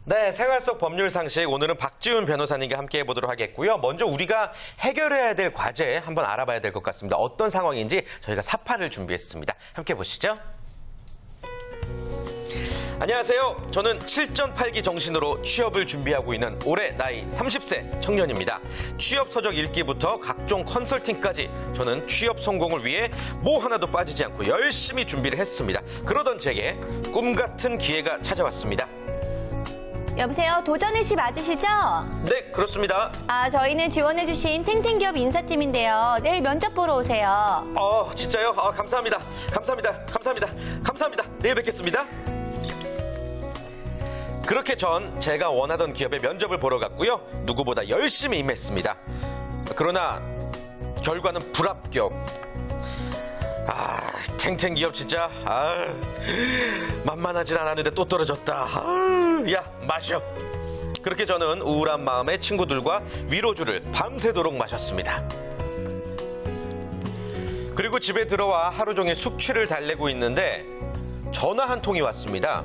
네, 생활 속 법률 상식 오늘은 박지훈 변호사님과 함께 해보도록 하겠고요. 먼저 우리가 해결해야 될 과제 한번 알아봐야 될 것 같습니다. 어떤 상황인지 저희가 사파를 준비했습니다. 함께 보시죠. 안녕하세요. 저는 7.8기 정신으로 취업을 준비하고 있는 올해 나이 30세 청년입니다. 취업 서적 읽기부터 각종 컨설팅까지 저는 취업 성공을 위해 뭐 하나도 빠지지 않고 열심히 준비를 했습니다. 그러던 제게 꿈 같은 기회가 찾아왔습니다. 여보세요? 도전의 씨 맞으시죠? 네, 그렇습니다. 저희는 지원해주신 탱탱기업 인사팀인데요. 내일 면접 보러 오세요. 진짜요? 감사합니다. 감사합니다. 내일 뵙겠습니다. 그렇게 전 제가 원하던 기업에 면접을 보러 갔고요. 누구보다 열심히 임했습니다. 그러나 결과는 불합격. 탱탱기업 진짜 만만하진 않았는데 또 떨어졌다. 야, 마셔. 그렇게 저는 우울한 마음에 친구들과 위로주를 밤새도록 마셨습니다. 그리고 집에 들어와 하루 종일 숙취를 달래고 있는데 전화 한 통이 왔습니다.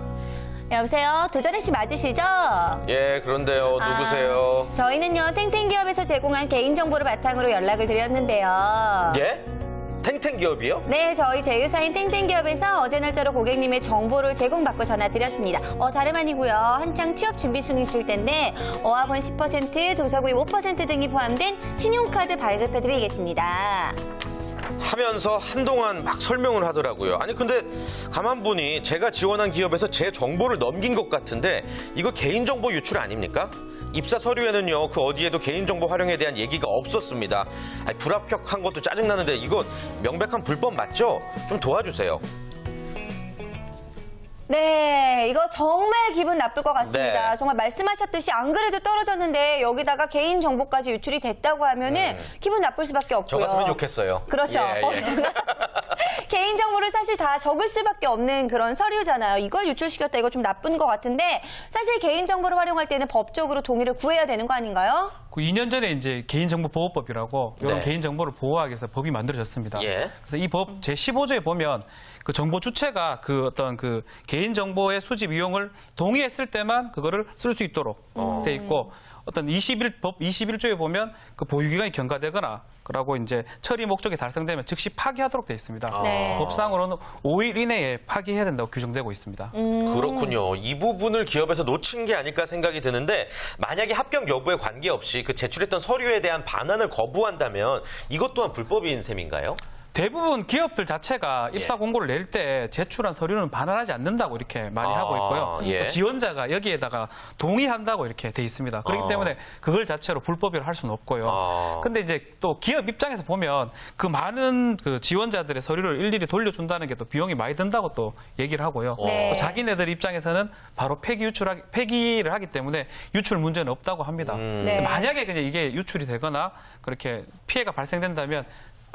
여보세요? 도전의 씨 맞으시죠? 예, 그런데요. 누구세요? 저희는요, 탱탱기업에서 제공한 개인정보를 바탕으로 연락을 드렸는데요. 예? 탱탱기업이요? 네, 저희 제휴사인 탱탱기업에서 어제 날짜로 고객님의 정보를 제공받고 전화드렸습니다. 다름 아니고요. 한창 취업 준비 중이실 텐데 어학원 10%, 도서구입 5% 등이 포함된 신용카드 발급해드리겠습니다. 하면서 한동안 막 설명을 하더라고요. 아니 근데 가만 보니 제가 지원한 기업에서 제 정보를 넘긴 것 같은데 이거 개인정보 유출 아닙니까? 입사 서류에는요, 그 어디에도 개인정보 활용에 대한 얘기가 없었습니다. 불합격한 것도 짜증나는데 이거 명백한 불법 맞죠? 좀 도와주세요. 네, 이거 정말 기분 나쁠 것 같습니다. 네. 정말 말씀하셨듯이 안 그래도 떨어졌는데 여기다가 개인정보까지 유출이 됐다고 하면은 기분 나쁠 수밖에 없고요. 저 같으면 욕했어요. 그렇죠. 예. 개인정보를 사실 다 적을 수밖에 없는 그런 서류잖아요. 이걸 유출시켰다, 이거 좀 나쁜 것 같은데 사실 개인정보를 활용할 때는 법적으로 동의를 구해야 되는 거 아닌가요? 그 2년 전에 이제 개인정보보호법이라고 이런 네. 개인정보를 보호하기 위해서 법이 만들어졌습니다. 예. 그래서 이 법 제15조에 보면 그 정보 주체가 그 어떤 그 개인정보의 수집 이용을 동의했을 때만 그거를 쓸 수 있도록 돼 있고, 어떤 법 21조에 보면 그 보유기간이 경과되거나 그러고 이제 처리 목적이 달성되면 즉시 파기하도록 돼 있습니다. 네. 법상으로는 5일 이내에 파기해야 된다고 규정되고 있습니다. 그렇군요. 이 부분을 기업에서 놓친 게 아닐까 생각이 드는데 만약에 합격 여부에 관계없이 그 제출했던 서류에 대한 반환을 거부한다면 이것 또한 불법인 셈인가요? 대부분 기업들 자체가 입사 공고를 낼 때 제출한 서류는 반환하지 않는다고 이렇게 많이 하고 있고요. 예. 또 지원자가 여기에다가 동의한다고 이렇게 돼 있습니다. 그렇기 때문에 그걸 자체로 불법이라 할 수는 없고요. 근데 이제 또 기업 입장에서 보면 그 많은 그 지원자들의 서류를 일일이 돌려준다는 게 또 비용이 많이 든다고 또 얘기를 하고요. 네. 또 자기네들 입장에서는 바로 폐기를 하기 때문에 유출 문제는 없다고 합니다. 네. 만약에 그냥 이게 유출이 되거나 그렇게 피해가 발생된다면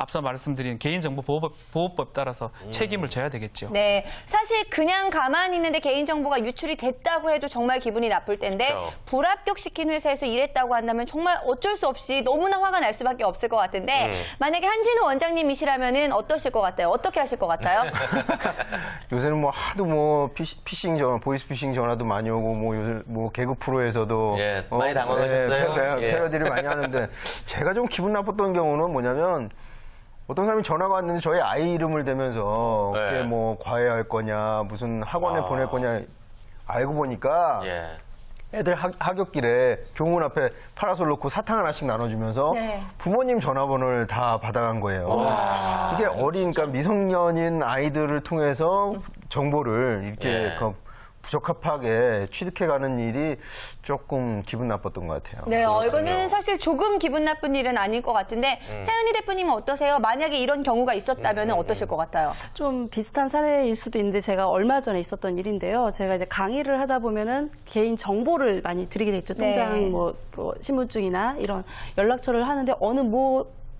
앞서 말씀드린 개인정보보호법 따라서 책임을 져야 되겠죠. 네, 사실 그냥 가만히 있는데 개인정보가 유출이 됐다고 해도 정말 기분이 나쁠 텐데 그렇죠. 불합격시킨 회사에서 일했다고 한다면 정말 어쩔 수 없이 너무나 화가 날 수밖에 없을 것 같은데 만약에 한진우 원장님이시라면 어떠실 것 같아요? 어떻게 하실 것 같아요? 요새는 뭐 하도 뭐 피싱 전화, 보이스피싱 전화도 많이 오고 뭐 요새 뭐 개그 프로에서도 예, 많이 당황하셨어요? 예. 패러디를 많이 하는데 제가 좀 기분 나빴던 경우는 뭐냐면 어떤 사람이 전화가 왔는데 저희 아이 이름을 대면서 네. 그게 뭐 과외할 거냐 무슨 학원에 보낼 거냐 알고 보니까 예. 애들 하굣길에 교문 앞에 파라솔 놓고 사탕 하나씩 나눠주면서 네. 부모님 전화번호를 다 받아간 거예요. 이게 어린, 그러니까 미성년인 아이들을 통해서 정보를 이렇게 예. 부적합하게 취득해가는 일이 조금 기분 나빴던 것 같아요. 네, 이거는 사실 조금 기분 나쁜 일은 아닐 것 같은데 차윤희 대표님은 어떠세요? 만약에 이런 경우가 있었다면 어떠실 것 같아요? 좀 비슷한 사례일 수도 있는데 제가 얼마 전에 있었던 일인데요. 제가 이제 강의를 하다 보면은 개인 정보를 많이 드리게 됐죠. 네. 통장, 뭐 신분증이나 이런 연락처를 하는데 어느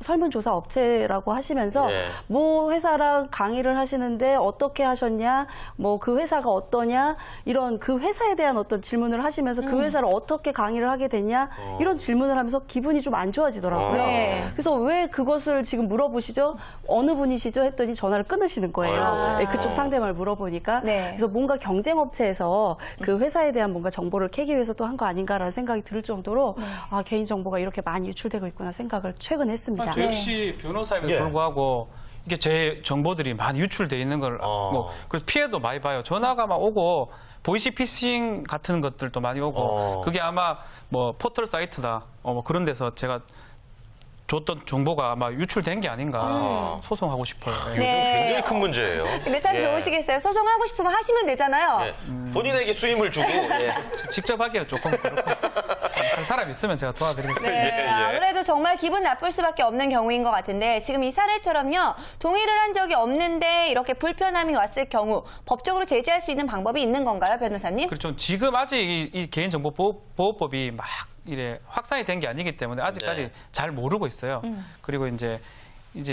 설문조사 업체라고 하시면서 네. 뭐 회사랑 강의를 하시는데 어떻게 하셨냐, 뭐 그 회사가 어떠냐, 이런 그 회사에 대한 어떤 질문을 하시면서 그 회사를 어떻게 강의를 하게 됐냐, 이런 질문을 하면서 기분이 좀 안 좋아지더라고요. 네. 그래서 왜 그것을 지금 물어보시죠? 어느 분이시죠? 했더니 전화를 끊으시는 거예요. 네, 그쪽 상대방을 물어보니까. 네. 그래서 뭔가 경쟁업체에서 그 회사에 대한 뭔가 정보를 캐기 위해서 또 한 거 아닌가라는 생각이 들 정도로 아, 개인정보가 이렇게 많이 유출되고 있구나 생각을 최근 했습니다. 저 역시 변호사임에도 예. 불구하고 이게 제 정보들이 많이 유출돼 있는 걸 뭐 그래서 피해도 많이 봐요. 전화가 막 오고 보이시피싱 같은 것들도 많이 오고 그게 아마 뭐 포털 사이트다 뭐 그런 데서 제가 줬던 정보가 아마 유출된 게 아닌가 소송하고 싶어요. 예. 네. 굉장히 큰 문제예요. 근데 참 예. 좋으시겠어요. 소송하고 싶으면 하시면 되잖아요. 예. 본인에게 수임을 주고 예. 직접 하기에는 조금 그렇고 한 사람 있으면 제가 도와드리겠습니다. 네, 예. 아무래도 정말 기분 나쁠 수밖에 없는 경우인 것 같은데 지금 이 사례처럼요. 동의를 한 적이 없는데 이렇게 불편함이 왔을 경우 법적으로 제재할 수 있는 방법이 있는 건가요, 변호사님? 그렇죠. 지금 아직 이 개인정보보호법이 막 이래 확산이 된 게 아니기 때문에 아직까지 네. 잘 모르고 있어요. 그리고 이제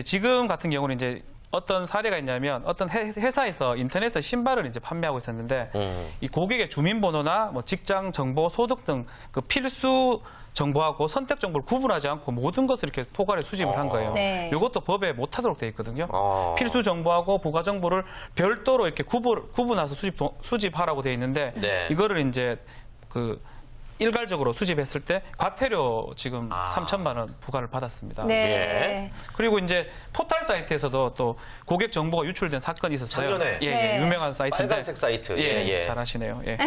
지금 같은 경우는 이제 어떤 사례가 있냐면 어떤 회사에서 인터넷에 신발을 이제 판매하고 있었는데 이 고객의 주민번호나 뭐 직장 정보, 소득 등 그 필수 정보하고 선택 정보를 구분하지 않고 모든 것을 이렇게 포괄해 수집을 한 거예요. 네. 이것도 법에 못하도록 돼 있거든요. 어. 필수 정보하고 부가 정보를 별도로 이렇게 구분해서 수집하라고 돼 있는데 네. 이거를 이제 그 일괄적으로 수집했을 때 과태료 지금 3천만 원 부과를 받았습니다. 네. 그리고 이제 포털 사이트에서도 또 고객 정보가 유출된 사건이 있었어요. 작년에. 예, 네. 유명한 사이트인데. 빨간색 사이트. 예, 예. 잘하시네요. 예.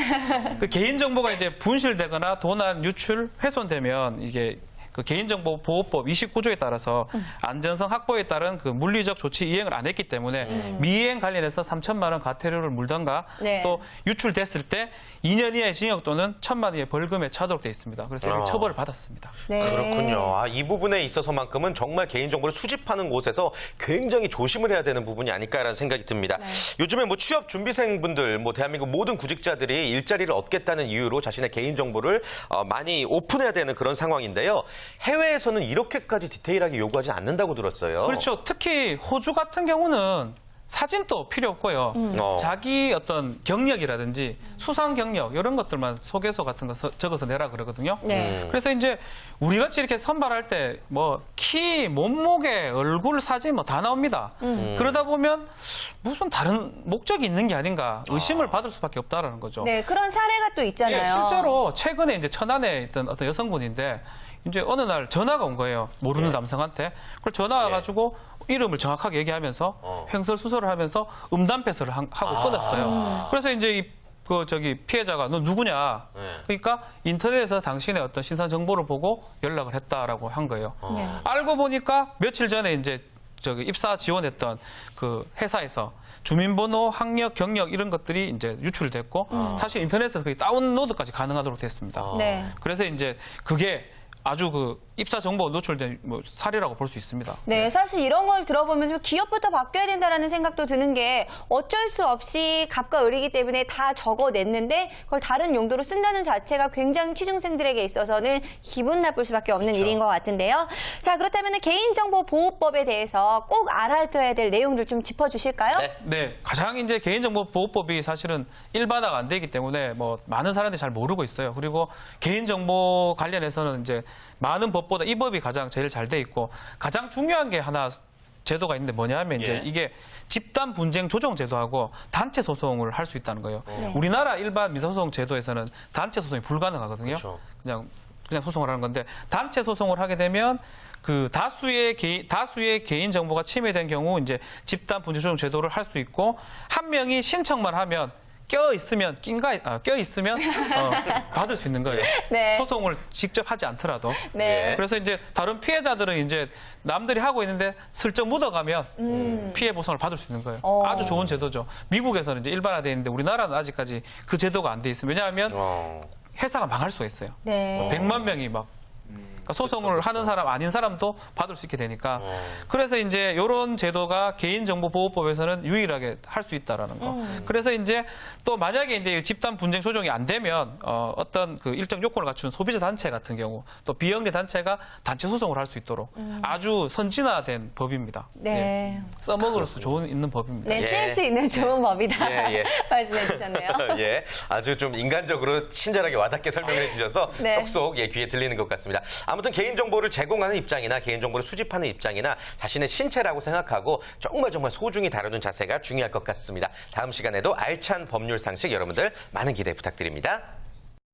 그 개인 정보가 이제 분실되거나 도난, 유출, 훼손되면 이게 그 개인정보보호법 29조에 따라서 안전성 확보에 따른 그 물리적 조치 이행을 안 했기 때문에 미이행 관련해서 3천만 원 과태료를 물던가 네. 또 유출됐을 때 2년 이하의 징역 또는 1천만 원의 벌금에 처하도록 돼 있습니다. 그래서 이미 처벌을 받았습니다. 네. 그렇군요. 이 부분에 있어서만큼은 정말 개인정보를 수집하는 곳에서 굉장히 조심을 해야 되는 부분이 아닐까라는 생각이 듭니다. 요즘에 뭐 취업 준비생분들, 뭐 대한민국 모든 구직자들이 일자리를 얻겠다는 이유로 자신의 개인정보를 많이 오픈해야 되는 그런 상황인데요. 해외에서는 이렇게까지 디테일하게 요구하지 않는다고 들었어요. 그렇죠. 특히 호주 같은 경우는 사진도 필요 없고요. 자기 어떤 경력이라든지 수상 경력 이런 것들만 소개서 같은 거 적어서 내라 그러거든요. 네. 그래서 이제 우리 같이 이렇게 선발할 때 뭐 키, 몸무게, 얼굴 사진 뭐 다 나옵니다. 그러다 보면 무슨 다른 목적이 있는 게 아닌가 의심을 받을 수밖에 없다라는 거죠. 네, 그런 사례가 또 있잖아요. 예, 실제로 최근에 이제 천안에 있던 어떤 여성분인데 이제 어느 날 전화가 온 거예요. 모르는 남성한테. 그걸 전화 와가지고 이름을 정확하게 얘기하면서 횡설수설을 하면서 음담패설을 하고 끊었어요. 그래서 이제 피해자가 너 누구냐? 그러니까 인터넷에서 당신의 어떤 신상 정보를 보고 연락을 했다라고 한 거예요. 알고 보니까 며칠 전에 이제 입사 지원했던 그 회사에서 주민번호, 학력, 경력 이런 것들이 이제 유출됐고 사실 인터넷에서 거의 다운로드까지 가능하도록 됐습니다. 네. 그래서 이제 그게 아주 그 입사 정보가 노출된 뭐 사례라고 볼 수 있습니다. 네, 사실 이런 걸 들어보면 좀 기업부터 바뀌어야 된다라는 생각도 드는 게 어쩔 수 없이 갑과 을이기 때문에 다 적어냈는데 그걸 다른 용도로 쓴다는 자체가 굉장히 취중생들에게 있어서는 기분 나쁠 수밖에 없는 일인 것 같은데요. 자, 그렇다면 개인정보보호법에 대해서 꼭 알아둬야 될 내용들 좀 짚어주실까요? 네, 가장 이제 개인정보보호법이 사실은 일반화가 안 되기 때문에 뭐 많은 사람들이 잘 모르고 있어요. 그리고 개인정보 관련해서는 이제 많은 법보다 이 법이 가장 제일 잘 돼 있고 가장 중요한 게 하나 제도가 있는데 뭐냐면 이제 이게 집단 분쟁 조정 제도하고 단체 소송을 할 수 있다는 거예요. 우리나라 일반 민사소송 제도에서는 단체 소송이 불가능하거든요. 그렇죠. 그냥 소송을 하는 건데 단체 소송을 하게 되면 그 다수의 개인 정보가 침해된 경우 이제 집단 분쟁 조정 제도를 할 수 있고 한 명이 신청만 하면 껴 있으면 받을 수 있는 거예요. 네. 소송을 직접 하지 않더라도. 네. 그래서 이제 다른 피해자들은 이제 남들이 하고 있는데 슬쩍 묻어가면 피해 보상을 받을 수 있는 거예요. 아주 좋은 제도죠. 미국에서는 이제 일반화되어 있는데 우리나라는 아직까지 그 제도가 안 돼 있어요. 왜냐하면 회사가 망할 수가 있어요. 네. 100만 명이 막 그러니까 소송을 하는 사람 아닌 사람도 받을 수 있게 되니까 그래서 이제 이런 제도가 개인정보보호법에서는 유일하게 할 수 있다라는 거. 그래서 이제 또 만약에 이제 집단 분쟁 조정이 안 되면 어떤 그 일정 요건을 갖춘 소비자 단체 같은 경우 또 비영리 단체가 단체 소송을 할 수 있도록 아주 선진화된 법입니다. 네. 예. 써먹을 수 좋은 있는 법입니다. 네, 예. 쓸 수 있는 좋은 법이다. 예, 예. 말씀해 주셨네요. 예, 아주 좀 인간적으로 친절하게 와닿게 설명을 해주셔서 네. 쏙쏙 예, 귀에 들리는 것 같습니다. 아무튼 개인정보를 제공하는 입장이나 개인정보를 수집하는 입장이나 자신의 신체라고 생각하고 정말 소중히 다루는 자세가 중요할 것 같습니다. 다음 시간에도 알찬 법률 상식 여러분들 많은 기대 부탁드립니다.